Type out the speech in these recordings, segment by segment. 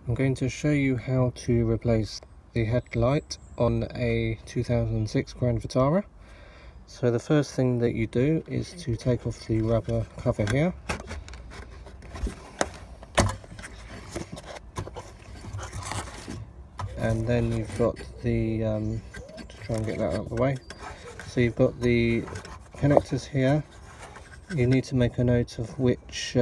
I'm going to show you how to replace the headlight on a 2006 Grand Vitara. So the first thing that you do is to take off the rubber cover here. And then you've got the, to try and get that out of the way, so you've got the connectors here. You need to make a note of which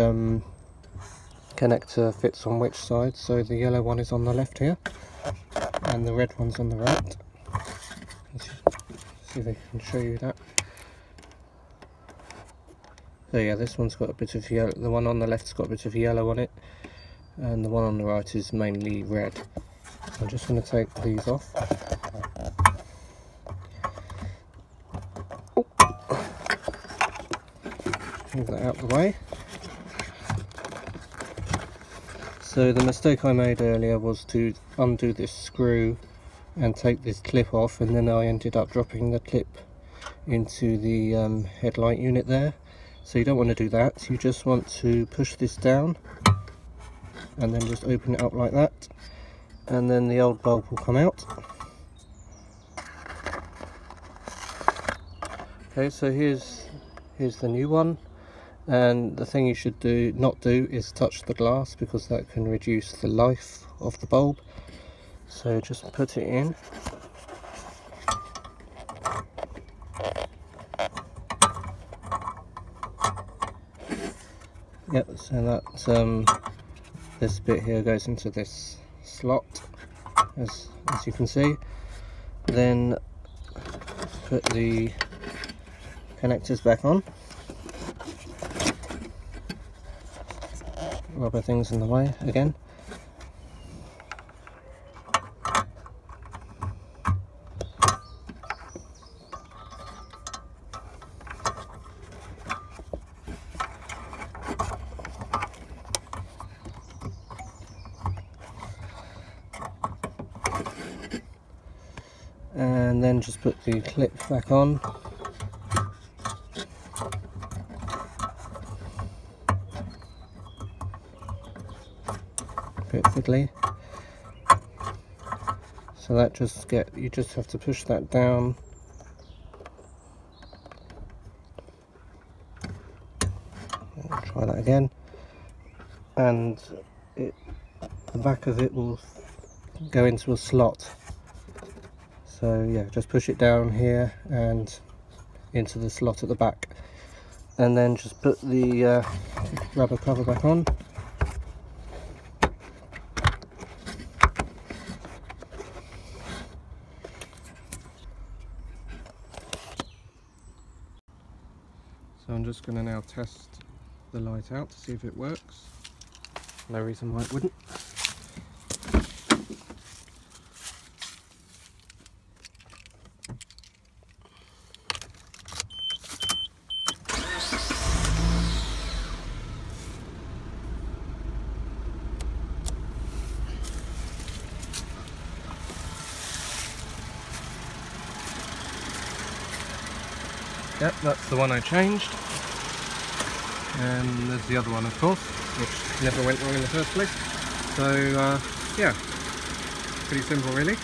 connector fits on which side. So the yellow one is on the left here and the red one's on the right. Let's see if I can show you that. So yeah, this one's got a bit of yellow, the one on the left's got a bit of yellow on it, and the one on the right is mainly red. I'm just going to take these off. Move that out of the way. So the mistake I made earlier was to undo this screw and take this clip off, and then I ended up dropping the clip into the headlight unit there. So you don't want to do that. You just want to push this down and then just open it up like that, and then the old bulb will come out. Okay, so here's the new one. And the thing you should not do is touch the glass, because that can reduce the life of the bulb. So just put it in. Yep, so that this bit here goes into this slot, as you can see. Then put the connectors back on. Rubber things in the way again. And then just put the clip back on. Bit fiddly, so that you just have to push that down. I'll try that again, and the back of it will go into a slot. So yeah, just push it down here and into the slot at the back, and then just put the rubber cover back on. So I'm just going to now test the light out to see if it works. No reason why it wouldn't. Yep, that's the one I changed, and there's the other one, of course, which never went wrong in the first place. So yeah, pretty simple really.